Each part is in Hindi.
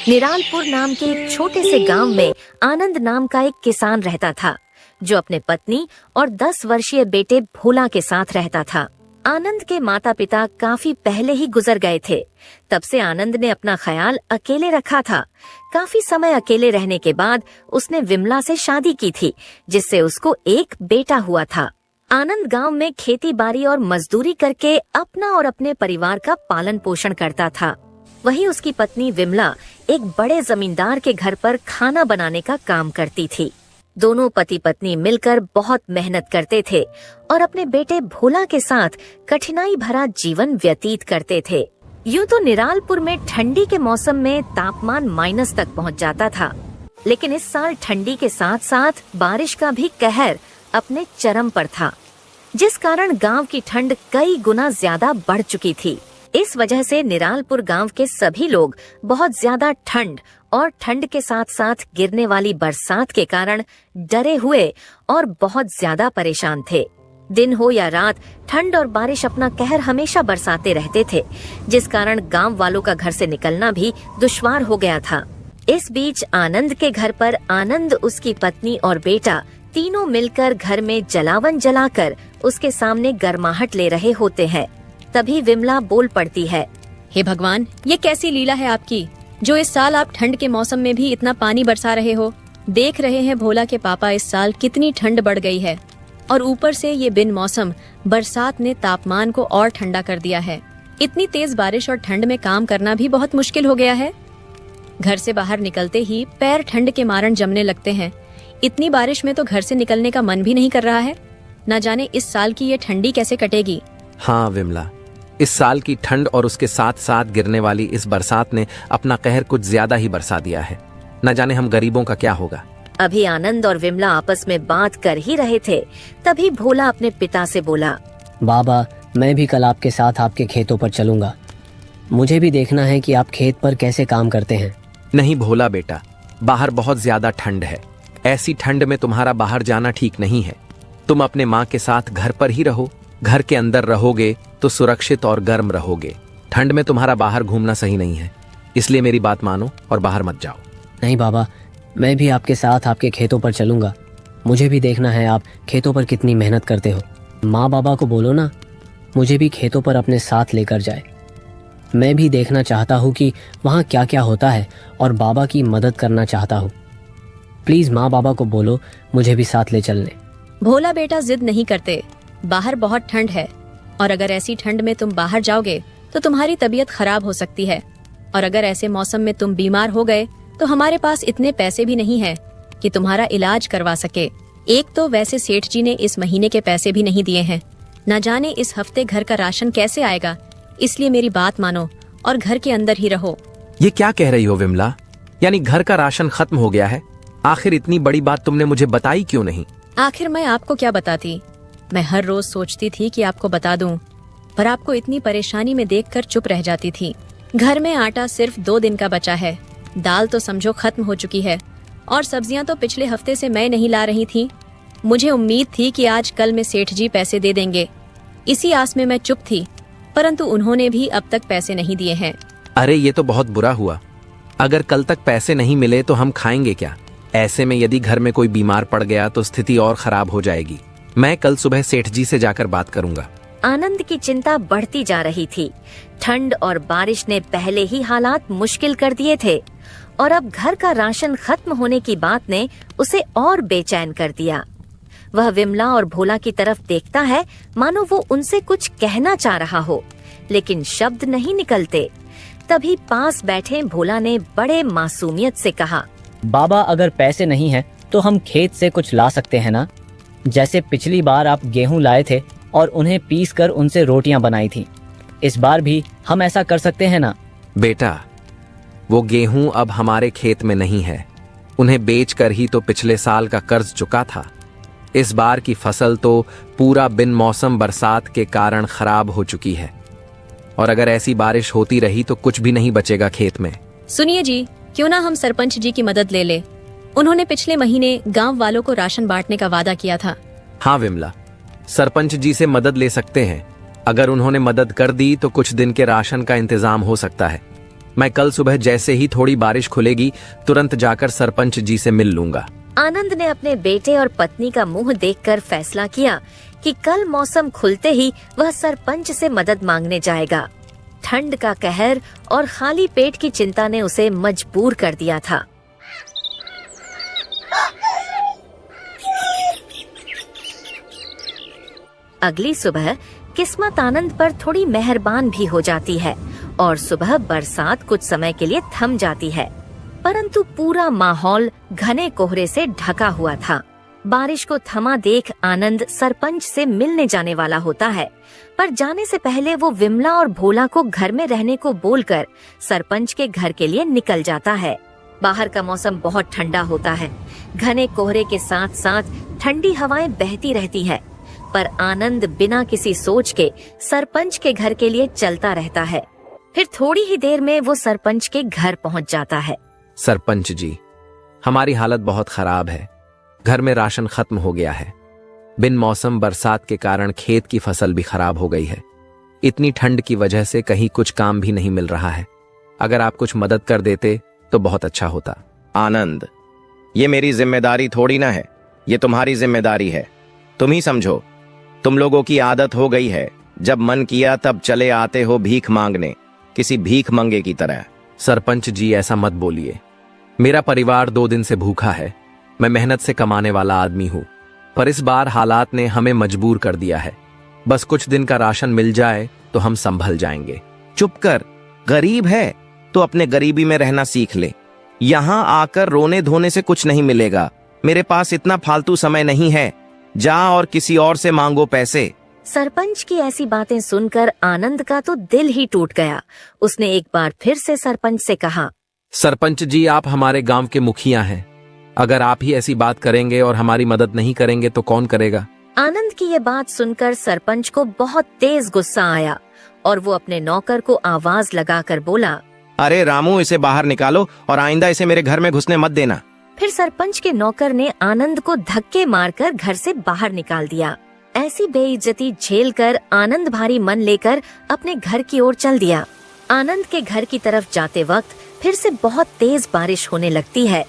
निरालपुर नाम के एक छोटे से गांव में आनंद नाम का एक किसान रहता था, जो अपने पत्नी और 10 वर्षीय बेटे भोला के साथ रहता था। आनंद के माता पिता काफी पहले ही गुजर गए थे। तब से आनंद ने अपना ख्याल अकेले रखा था। काफी समय अकेले रहने के बाद उसने विमला से शादी की थी, जिससे उसको एक बेटा हुआ था। आनंद गांव में खेती बाड़ी और मजदूरी करके अपना और अपने परिवार का पालन पोषण करता था। वहीं उसकी पत्नी विमला एक बड़े जमींदार के घर पर खाना बनाने का काम करती थी। दोनों पति पत्नी मिलकर बहुत मेहनत करते थे और अपने बेटे भोला के साथ कठिनाई भरा जीवन व्यतीत करते थे। यूं तो निरालपुर में ठंडी के मौसम में तापमान माइनस तक पहुंच जाता था, लेकिन इस साल ठंडी के साथ साथ बारिश का भी कहर अपने चरम पर था, जिस कारण गांव की ठंड कई गुना ज्यादा बढ़ चुकी थी। इस वजह से निरालपुर गांव के सभी लोग बहुत ज्यादा ठंड और ठंड के साथ साथ गिरने वाली बरसात के कारण डरे हुए और बहुत ज्यादा परेशान थे। दिन हो या रात, ठंड और बारिश अपना कहर हमेशा बरसाते रहते थे, जिस कारण गांव वालों का घर से निकलना भी दुश्वार हो गया था। इस बीच आनंद के घर पर आनंद, उसकी पत्नी और बेटा तीनों मिलकर घर में जलावन जलाकर उसके सामने गर्माहट ले रहे होते हैं। तभी विमला बोल पड़ती है, हे भगवान, ये कैसी लीला है आपकी, जो इस साल आप ठंड के मौसम में भी इतना पानी बरसा रहे हो। देख रहे हैं भोला के पापा, इस साल कितनी ठंड बढ़ गई है, और ऊपर से ये बिन मौसम बरसात ने तापमान को और ठंडा कर दिया है। इतनी तेज बारिश और ठंड में काम करना भी बहुत मुश्किल हो गया है। घर से बाहर निकलते ही पैर ठंड के मारण जमने लगते हैं। इतनी बारिश में तो घर से निकलने का मन भी नहीं कर रहा है। न जाने इस साल की ये ठंडी कैसे कटेगी। हाँ विमला, इस साल की ठंड और उसके साथ साथ गिरने वाली इस बरसात ने अपना कहर कुछ ज्यादा ही बरसा दिया है। न जाने हम गरीबों का क्या होगा। अभी आनंद और विमला आपस में बात कर ही रहे थे, तभी भोला अपने पिता से बोला, बाबा, मैं भी कल आपके साथ आपके खेतों पर चलूंगा। मुझे भी देखना है कि आप खेत पर कैसे काम करते हैं। नहीं भोला बेटा, बाहर बहुत ज्यादा ठंड है। ऐसी ठंड में तुम्हारा बाहर जाना ठीक नहीं है। तुम अपने माँ के साथ घर पर ही रहो। घर के अंदर रहोगे तो सुरक्षित और गर्म रहोगे। ठंड में तुम्हारा बाहर घूमना सही नहीं है, इसलिए मेरी बात मानो और बाहर मत जाओ। नहीं बाबा, मैं भी आपके साथ आपके खेतों पर चलूंगा। मुझे भी देखना है आप खेतों पर कितनी मेहनत करते हो। माँ बाबा को बोलो ना, मुझे भी खेतों पर अपने साथ लेकर जाए। मैं भी देखना चाहता हूँ कि वहाँ क्या क्या होता है और बाबा की मदद करना चाहता हूँ। प्लीज माँ बाबा को बोलो मुझे भी साथ ले चलने। भोला बेटा, जिद नहीं करते। बाहर बहुत ठंड है, और अगर ऐसी ठंड में तुम बाहर जाओगे तो तुम्हारी तबीयत खराब हो सकती है, और अगर ऐसे मौसम में तुम बीमार हो गए तो हमारे पास इतने पैसे भी नहीं है कि तुम्हारा इलाज करवा सके। एक तो वैसे सेठ जी ने इस महीने के पैसे भी नहीं दिए हैं। न जाने इस हफ्ते घर का राशन कैसे आएगा, इसलिए मेरी बात मानो और घर के अंदर ही रहो। ये क्या कह रही हो विमला? यानी घर का राशन खत्म हो गया है? आखिर इतनी बड़ी बात तुमने मुझे बताई क्यों नहीं? आखिर मैं आपको क्या बताती। मैं हर रोज सोचती थी कि आपको बता दूं, पर आपको इतनी परेशानी में देखकर चुप रह जाती थी। घर में आटा सिर्फ 2 दिन का बचा है। दाल तो समझो खत्म हो चुकी है, और सब्जियां तो पिछले हफ्ते से मैं नहीं ला रही थी। मुझे उम्मीद थी कि आज कल में सेठ जी पैसे दे देंगे। इसी आस में मैं चुप थी, परंतु उन्होंने भी अब तक पैसे नहीं दिए हैं। अरे ये तो बहुत बुरा हुआ। अगर कल तक पैसे नहीं मिले तो हम खाएंगे क्या? ऐसे में यदि घर में कोई बीमार पड़ गया तो स्थिति और खराब हो जाएगी। मैं कल सुबह सेठ जी से जाकर बात करूंगा। आनंद की चिंता बढ़ती जा रही थी। ठंड और बारिश ने पहले ही हालात मुश्किल कर दिए थे, और अब घर का राशन खत्म होने की बात ने उसे और बेचैन कर दिया। वह विमला और भोला की तरफ देखता है, मानो वो उनसे कुछ कहना चाह रहा हो, लेकिन शब्द नहीं निकलते। तभी पास बैठे भोला ने बड़े मासूमियत से कहा, बाबा, अगर पैसे नहीं है तो हम खेत से कुछ ला सकते हैं ना। जैसे पिछली बार आप गेहूं लाए थे और उन्हें पीस कर उनसे रोटियां बनाई थी, इस बार भी हम ऐसा कर सकते हैं ना। बेटा, वो गेहूं अब हमारे खेत में नहीं है। उन्हें बेचकर ही तो पिछले साल का कर्ज चुका था। इस बार की फसल तो पूरा बिन मौसम बरसात के कारण खराब हो चुकी है, और अगर ऐसी बारिश होती रही तो कुछ भी नहीं बचेगा खेत में। सुनिए जी, क्यों ना हम सरपंच जी की मदद ले ले। उन्होंने पिछले महीने गांव वालों को राशन बांटने का वादा किया था। हाँ विमला, सरपंच जी से मदद ले सकते हैं। अगर उन्होंने मदद कर दी तो कुछ दिन के राशन का इंतजाम हो सकता है। मैं कल सुबह जैसे ही थोड़ी बारिश खुलेगी तुरंत जाकर सरपंच जी से मिल लूंगा। आनंद ने अपने बेटे और पत्नी का मुंह देखकर फैसला किया कि कल मौसम खुलते ही वह सरपंच से मदद मांगने जाएगा। ठंड का कहर और खाली पेट की चिंता ने उसे मजबूर कर दिया था। अगली सुबह किस्मत आनंद पर थोड़ी मेहरबान भी हो जाती है और सुबह बरसात कुछ समय के लिए थम जाती है, परंतु पूरा माहौल घने कोहरे से ढका हुआ था। बारिश को थमा देख आनंद सरपंच से मिलने जाने वाला होता है, पर जाने से पहले वो विमला और भोला को घर में रहने को बोलकर सरपंच के घर के लिए निकल जाता है। बाहर का मौसम बहुत ठंडा होता है। घने कोहरे के साथ साथ ठंडी हवाएं बहती रहती है, पर आनंद बिना किसी सोच के सरपंच के घर के लिए चलता रहता है। फिर थोड़ी ही देर में वो सरपंच के घर पहुंच जाता है। सरपंच जी, हमारी हालत बहुत खराब है। घर में राशन खत्म हो गया है। बिन मौसम बरसात के कारण खेत की फसल भी खराब हो गई है। इतनी ठंड की वजह से कहीं कुछ काम भी नहीं मिल रहा है। अगर आप कुछ मदद कर देते तो बहुत अच्छा होता। आनंद, ये मेरी जिम्मेदारी थोड़ी ना है, ये तुम्हारी जिम्मेदारी है। तुम ही समझो। तुम लोगों की आदत हो गई है, जब मन किया तब चले आते हो भीख मांगने, किसी भीख मंगे की तरह। सरपंच जी, ऐसा मत बोलिए। मेरा परिवार 2 दिन से भूखा है। मैं मेहनत से कमाने वाला आदमी हूँ, पर इस बार हालात ने हमें मजबूर कर दिया है। बस कुछ दिन का राशन मिल जाए तो हम संभल जाएंगे। चुप कर। गरीब है तो अपने गरीबी में रहना सीख ले। यहाँ आकर रोने धोने से कुछ नहीं मिलेगा। मेरे पास इतना फालतू समय नहीं है। जा और किसी और से मांगो पैसे। सरपंच की ऐसी बातें सुनकर आनंद का तो दिल ही टूट गया। उसने एक बार फिर से सरपंच से कहा, सरपंच जी, आप हमारे गांव के मुखिया हैं। अगर आप ही ऐसी बात करेंगे और हमारी मदद नहीं करेंगे तो कौन करेगा? आनंद की ये बात सुनकर सरपंच को बहुत तेज गुस्सा आया और वो अपने नौकर को आवाज लगाकर बोला, अरे रामू, इसे बाहर निकालो और आइंदा इसे मेरे घर में घुसने मत देना। फिर सरपंच के नौकर ने आनंद को धक्के मारकर घर से बाहर निकाल दिया। ऐसी बेइज्जती झेलकर आनंद भारी मन लेकर अपने घर की ओर चल दिया। आनंद के घर की तरफ जाते वक्त फिर से बहुत तेज बारिश होने लगती है,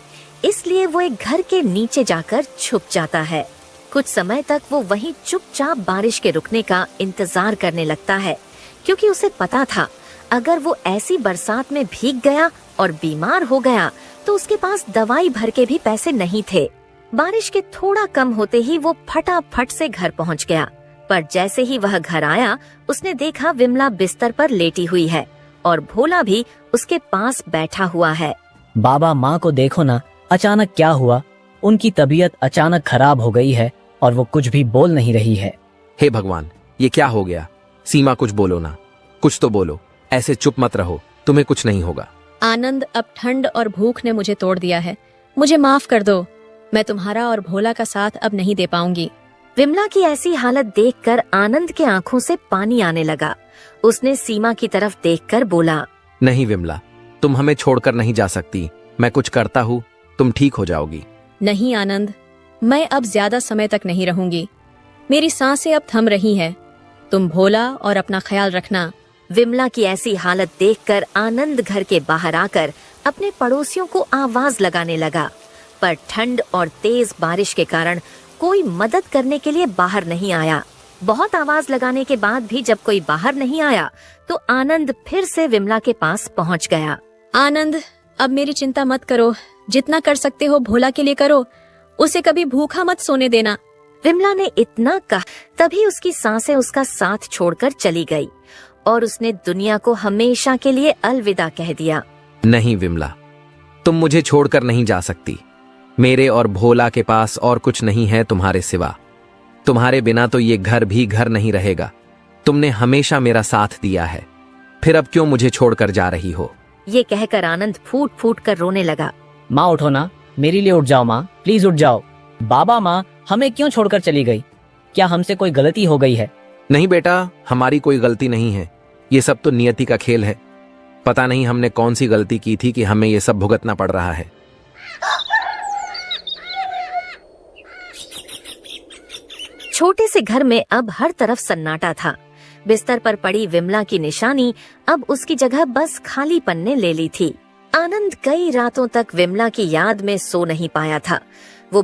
इसलिए वो एक घर के नीचे जाकर छुप जाता है। कुछ समय तक वो वहीं चुपचाप बारिश के रुकने का इंतजार करने लगता है, क्योंकि उसे पता था अगर वो ऐसी बरसात में भीग गया और बीमार हो गया तो उसके पास दवाई भर के भी पैसे नहीं थे। बारिश के थोड़ा कम होते ही वो फटाफट से घर पहुंच गया, पर जैसे ही वह घर आया उसने देखा विमला बिस्तर पर लेटी हुई है और भोला भी उसके पास बैठा हुआ है। बाबा, माँ को देखो ना, अचानक क्या हुआ? उनकी तबीयत अचानक खराब हो गई है और वो कुछ भी बोल नहीं रही है। हे भगवान, ये क्या हो गया? सीमा, कुछ बोलो ना, कुछ तो बोलो। ऐसे चुप मत रहो, तुम्हें कुछ नहीं होगा। आनंद, अब ठंड और भूख ने मुझे तोड़ दिया है। मुझे माफ कर दो। मैं तुम्हारा और भोला का साथ अब नहीं दे पाऊंगी। विमला की ऐसी हालत देखकर आनंद के आंखों से पानी आने लगा। उसने सीमा की तरफ देखकर बोला, नहीं विमला, तुम हमें छोड़कर नहीं जा सकती। मैं कुछ करता हूँ, तुम ठीक हो जाओगी। नहीं आनंद, मैं अब ज्यादा समय तक नहीं रहूंगी। मेरी सांसें अब थम रही हैं। तुम भोला और अपना ख्याल रखना। विमला की ऐसी हालत देखकर आनंद घर के बाहर आकर अपने पड़ोसियों को आवाज लगाने लगा, पर ठंड और तेज बारिश के कारण कोई मदद करने के लिए बाहर नहीं आया। बहुत आवाज लगाने के बाद भी जब कोई बाहर नहीं आया तो आनंद फिर से विमला के पास पहुंच गया। आनंद, अब मेरी चिंता मत करो। जितना कर सकते हो भोला के लिए करो। उसे कभी भूखा मत सोने देना। विमला ने इतना कहा, तभी उसकी सांसें उसका साथ छोड़कर चली गई और उसने दुनिया को हमेशा के लिए अलविदा कह दिया। नहीं विमला, तुम मुझे छोड़कर नहीं जा सकती। मेरे और भोला के पास और कुछ नहीं है तुम्हारे सिवा। तुम्हारे बिना तो ये घर भी घर नहीं रहेगा। तुमने हमेशा मेरा साथ दिया है, फिर अब क्यों मुझे छोड़कर जा रही हो? ये कहकर आनंद फूट फूट कर रोने लगा। माँ उठो ना, मेरे लिए उठ जाओ माँ, प्लीज उठ जाओ। बाबा, माँ हमें क्यों छोड़कर चली गई? क्या हमसे कोई गलती हो गई है? नहीं बेटा, हमारी कोई गलती नहीं है। ये सब तो नियति का खेल है। पता नहीं हमने कौन सी गलती की थी कि हमें ये सब भुगतना पड़ रहा है। छोटे से घर में अब हर तरफ सन्नाटा था। बिस्तर पर पड़ी विमला की निशानी अब उसकी जगह बस खालीपन ने ले ली थी। आनंद कई रातों तक विमला की याद में सो नहीं पाया था। वो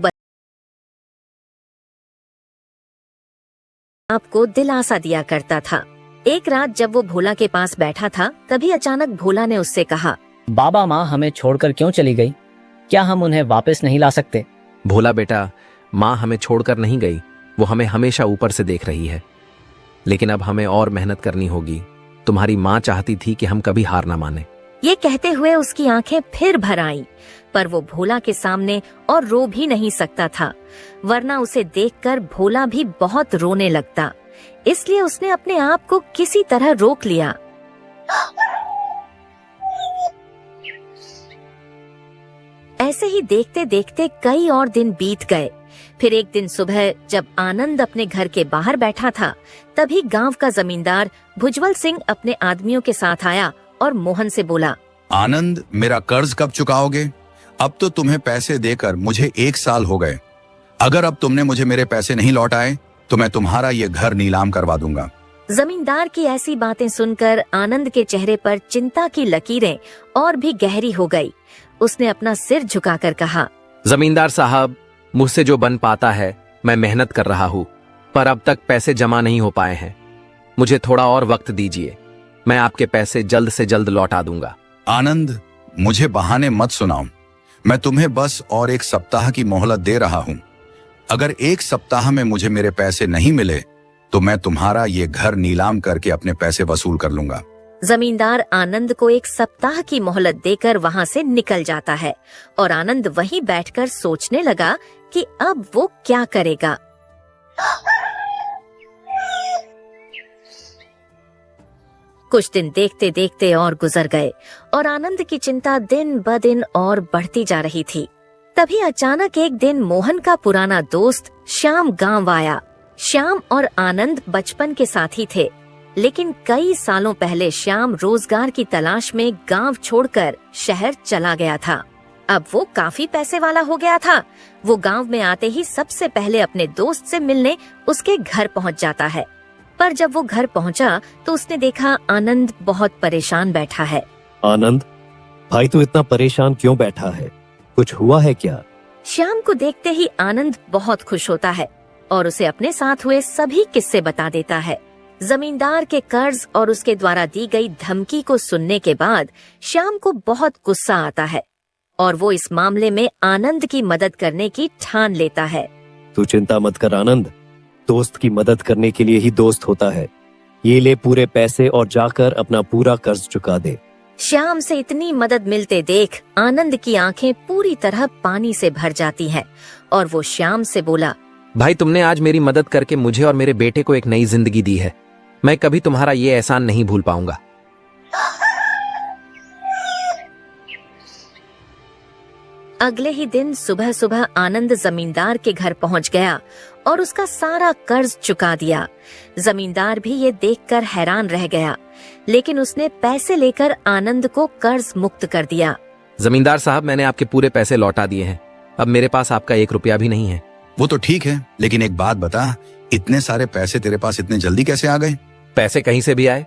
आपको दिलासा दिया करता था। एक रात जब वो भोला के पास बैठा था, तभी अचानक भोला ने उससे कहा, बाबा माँ हमें छोड़कर क्यों चली गई? क्या हम उन्हें वापस नहीं ला सकते? भोला बेटा, माँ हमें छोड़कर नहीं गई, वो हमें हमेशा ऊपर से देख रही है। लेकिन अब हमें और मेहनत करनी होगी। तुम्हारी माँ चाहती थी कि हम कभी हार ना माने। ये कहते हुए उसकी आंखें फिर भर आईं, पर वो भोला के सामने और रो भी नहीं सकता था, वरना उसे देखकर भोला भी बहुत रोने लगता। इसलिए उसने अपने आप को किसी तरह रोक लिया। ऐसे ही देखते देखते कई और दिन बीत गए। फिर एक दिन सुबह जब आनंद अपने घर के बाहर बैठा था, तभी गांव का जमींदार भुजबल सिंह अपने आदमियों के साथ आया और मोहन से बोला, आनंद, मेरा कर्ज कब चुकाओगे? अब तो तुम्हें पैसे देकर मुझे 1 साल हो गए। अगर अब तुमने मुझे मेरे पैसे नहीं लौटाए तो मैं तुम्हारा ये घर नीलाम करवा दूंगा। जमींदार की ऐसी बातें सुनकर आनंद के चेहरे पर चिंता की लकीरें और भी गहरी हो गई। उसने अपना सिर झुकाकर कहा, जमींदार साहब, मुझसे जो बन पाता है मैं मेहनत कर रहा हूँ, पर अब तक पैसे जमा नहीं हो पाए हैं। मुझे थोड़ा और वक्त दीजिए, मैं आपके पैसे जल्द से जल्द लौटा दूंगा। आनंद, मुझे बहाने मत सुनाओ। मैं तुम्हें बस और 1 सप्ताह की मोहलत दे रहा हूँ। अगर 1 सप्ताह में मुझे मेरे पैसे नहीं मिले तो मैं तुम्हारा ये घर नीलाम करके अपने पैसे वसूल कर लूंगा। जमींदार आनंद को 1 सप्ताह की मोहलत देकर वहाँ से निकल जाता है और आनंद वहीं बैठकर सोचने लगा कि अब वो क्या करेगा। कुछ दिन देखते देखते और गुजर गए और आनंद की चिंता दिन ब दिन और बढ़ती जा रही थी। तभी अचानक एक दिन मोहन का पुराना दोस्त श्याम गांव आया। श्याम और आनंद बचपन के साथी थे, लेकिन कई सालों पहले श्याम रोजगार की तलाश में गांव छोड़कर शहर चला गया था। अब वो काफी पैसे वाला हो गया था। वो गांव में आते ही सबसे पहले अपने दोस्त से मिलने उसके घर पहुंच जाता है। पर जब वो घर पहुंचा तो उसने देखा आनंद बहुत परेशान बैठा है। आनंद भाई, तू इतना परेशान क्यों बैठा है? कुछ हुआ है क्या? श्याम को देखते ही आनंद बहुत खुश होता है और उसे अपने साथ हुए सभी किस्से बता देता है। जमींदार के कर्ज और उसके द्वारा दी गई धमकी को सुनने के बाद श्याम को बहुत गुस्सा आता है और वो इस मामले में आनंद की मदद करने की ठान लेता है। तू चिंता मत कर आनंद, दोस्त की मदद करने के लिए ही दोस्त होता है। ये ले पूरे पैसे और जाकर अपना पूरा कर्ज चुका दे। श्याम से इतनी मदद मिलते देख आनंद की आंखें पूरी तरह पानी से भर जाती हैं और वो श्याम से बोला, भाई, तुमने आज मेरी मदद करके मुझे और मेरे बेटे को एक नई जिंदगी दी है। मैं कभी तुम्हारा ये एहसान नहीं भूल पाऊंगा। अगले ही दिन सुबह सुबह आनंद जमींदार के घर पहुंच गया और उसका सारा कर्ज चुका दिया। जमींदार भी ये देखकर हैरान रह गया, लेकिन उसने पैसे लेकर आनंद को कर्ज मुक्त कर दिया। जमींदार साहब, मैंने आपके पूरे पैसे लौटा दिए हैं। अब मेरे पास आपका 1 रुपया भी नहीं है। वो तो ठीक है, लेकिन एक बात बता, इतने सारे पैसे तेरे पास इतने जल्दी कैसे आ गए? पैसे कहीं से भी आए,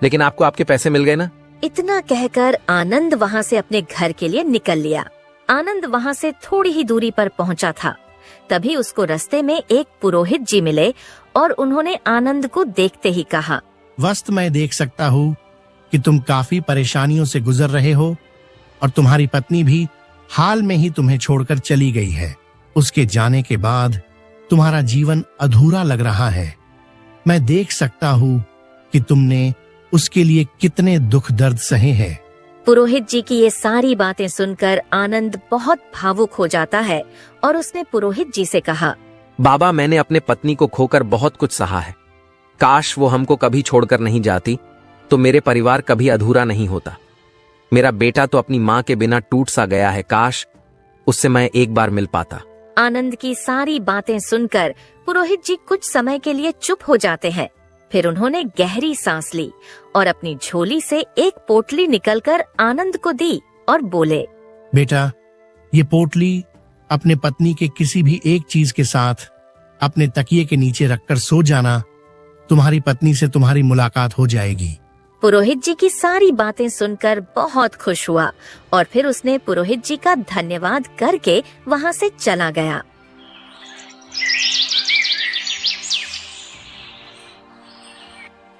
लेकिन आपको आपके पैसे मिल गए ना। इतना कहकर आनंद वहाँ से अपने घर के लिए निकल लिया। आनंद वहाँ से थोड़ी ही दूरी पर पहुँचा था, तभी उसको रास्ते में एक पुरोहित जी मिले और उन्होंने आनंद को देखते ही कहा, वस्त मैं देख सकता हूँ कि तुम काफी परेशानियों से गुजर रहे हो और तुम्हारी पत्नी भी हाल में ही तुम्हें छोड़कर चली गई है। उसके जाने के बाद तुम्हारा जीवन अधूरा लग रहा है। मैं देख सकता हूँ कि तुमने उसके लिए कितने दुख दर्द सहे हैं। पुरोहित जी की ये सारी बातें सुनकर आनंद बहुत भावुक हो जाता है और उसने पुरोहित जी से कहा, बाबा, मैंने अपने पत्नी को खोकर बहुत कुछ सहा है। काश वो हमको कभी छोड़कर नहीं जाती तो मेरे परिवार कभी अधूरा नहीं होता। मेरा बेटा तो अपनी माँ के बिना टूट सा गया है, काश उससे मैं एक बार मिल पाता। आनंद की सारी बातें सुनकर पुरोहित जी कुछ समय के लिए चुप हो जाते हैं। फिर उन्होंने गहरी सांस ली और अपनी झोली से एक पोटली निकलकर आनंद को दी और बोले, बेटा, ये पोटली अपने पत्नी के किसी भी एक चीज के साथ अपने तकिए के नीचे रखकर सो जाना तुम्हारी पत्नी से तुम्हारी मुलाकात हो जाएगी। पुरोहित जी की सारी बातें सुनकर बहुत खुश हुआ और फिर उसने पुरोहित जी का धन्यवाद करके वहां से चला गया।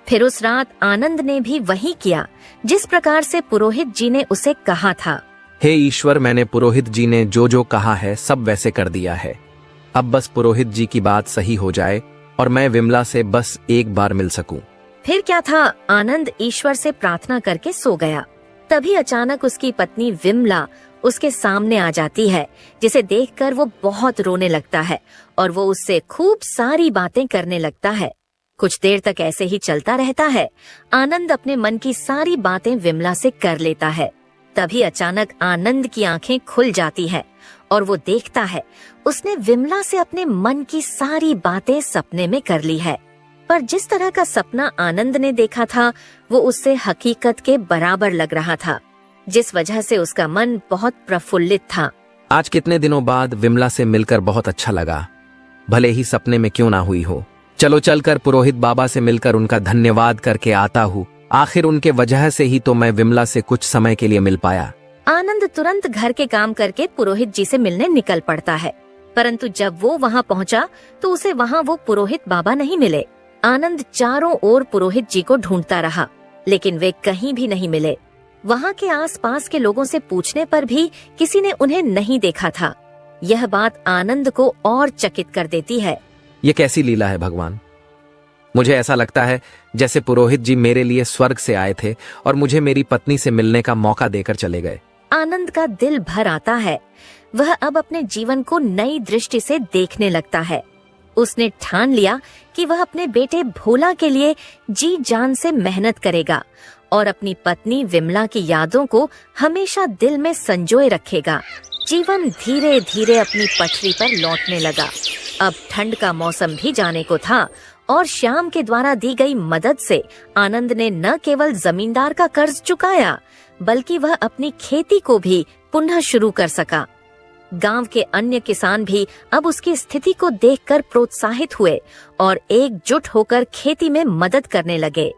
फिर उस रात आनंद ने भी वही किया जिस प्रकार से पुरोहित जी ने उसे कहा था। हे ईश्वर, मैंने पुरोहित जी ने जो जो कहा है सब वैसे कर दिया है। अब बस पुरोहित जी की बात सही हो जाए और मैं विमला से बस एक बार मिल सकूं। फिर क्या था, आनंद ईश्वर से प्रार्थना करके सो गया। तभी अचानक उसकी पत्नी विमला उसके सामने आ जाती है, जिसे देखकर वो बहुत रोने लगता है और वो उससे खूब सारी बातें करने लगता है। कुछ देर तक ऐसे ही चलता रहता है। आनंद अपने मन की सारी बातें विमला से कर लेता है। तभी अचानक आनंद की आंखें खुल जाती है और वो देखता है उसने विमला से अपने मन की सारी बातें सपने में कर ली है। पर जिस तरह का सपना आनंद ने देखा था वो उससे हकीकत के बराबर लग रहा था, जिस वजह से उसका मन बहुत प्रफुल्लित था। आज कितने दिनों बाद विमला से मिलकर बहुत अच्छा लगा, भले ही सपने में क्यों ना हुई हो। चलो चलकर पुरोहित बाबा से मिलकर उनका धन्यवाद करके आता हूँ। आखिर उनके वजह से ही तो मैं विमला से कुछ समय के लिए मिल पाया। आनंद तुरंत घर के काम करके पुरोहित जी से मिलने निकल पड़ता है, परंतु जब वो वहाँ पहुँचा तो उसे वहाँ वो पुरोहित बाबा नहीं मिले। आनंद चारों ओर पुरोहित जी को ढूंढता रहा, लेकिन वे कहीं भी नहीं मिले। वहाँ के आसपास के लोगों से पूछने पर भी किसी ने उन्हें नहीं देखा था। यह बात आनंद को और चकित कर देती है। ये कैसी लीला है भगवान। मुझे ऐसा लगता है जैसे पुरोहित जी मेरे लिए स्वर्ग से आए थे और मुझे मेरी पत्नी से मिलने का मौका देकर चले गए। आनंद का दिल भर आता है। वह अब अपने जीवन को नई दृष्टि से देखने लगता है। उसने ठान लिया कि वह अपने बेटे भोला के लिए जी जान से मेहनत करेगा और अपनी पत्नी विमला की यादों को हमेशा दिल में संजोए रखेगा। जीवन धीरे धीरे अपनी पटरी पर लौटने लगा। अब ठंड का मौसम भी जाने को था और श्याम के द्वारा दी गई मदद से आनंद ने न केवल जमींदार का कर्ज चुकाया, बल्कि वह अपनी खेती को भी पुनः शुरू कर सका। गांव के अन्य किसान भी अब उसकी स्थिति को देखकर प्रोत्साहित हुए और एकजुट होकर खेती में मदद करने लगे।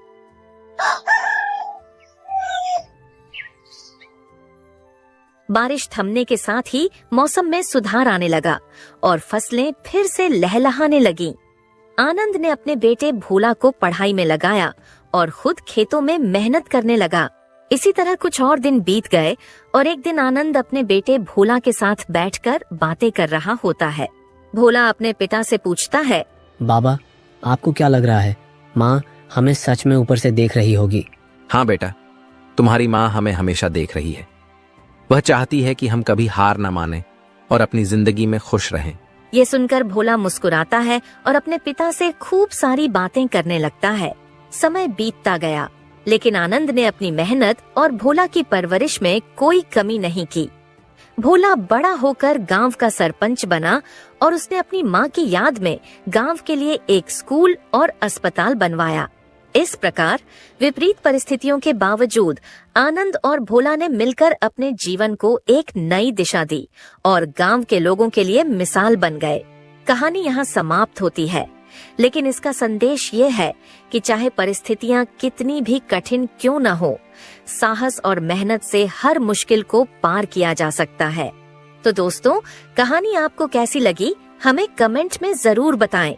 बारिश थमने के साथ ही मौसम में सुधार आने लगा और फसलें फिर से लहलहाने लगीं। आनंद ने अपने बेटे भोला को पढ़ाई में लगाया और खुद खेतों में मेहनत करने लगा। इसी तरह कुछ और दिन बीत गए और एक दिन आनंद अपने बेटे भोला के साथ बैठकर बातें कर रहा होता है। भोला अपने पिता से पूछता है, बाबा, आपको क्या लग रहा है? माँ हमें सच में ऊपर से देख रही होगी। हाँ बेटा, तुम्हारी माँ हमें हमेशा देख रही है। वह चाहती है कि हम कभी हार न माने और अपनी जिंदगी में खुश रहें। ये सुनकर भोला मुस्कुराता है और अपने पिता से खूब सारी बातें करने लगता है। समय बीतता गया, लेकिन आनंद ने अपनी मेहनत और भोला की परवरिश में कोई कमी नहीं की। भोला बड़ा होकर गांव का सरपंच बना और उसने अपनी माँ की याद में गांव के लिए एक स्कूल और अस्पताल बनवाया। इस प्रकार विपरीत परिस्थितियों के बावजूद आनंद और भोला ने मिलकर अपने जीवन को एक नई दिशा दी और गांव के लोगों के लिए मिसाल बन गए। कहानी यहाँ समाप्त होती है, लेकिन इसका संदेश ये है कि चाहे परिस्थितियाँ कितनी भी कठिन क्यों न हो, साहस और मेहनत से हर मुश्किल को पार किया जा सकता है। तो दोस्तों, कहानी आपको कैसी लगी हमें कमेंट में जरूर बताएं।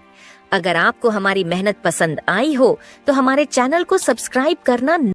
अगर आपको हमारी मेहनत पसंद आई हो तो हमारे चैनल को सब्सक्राइब करना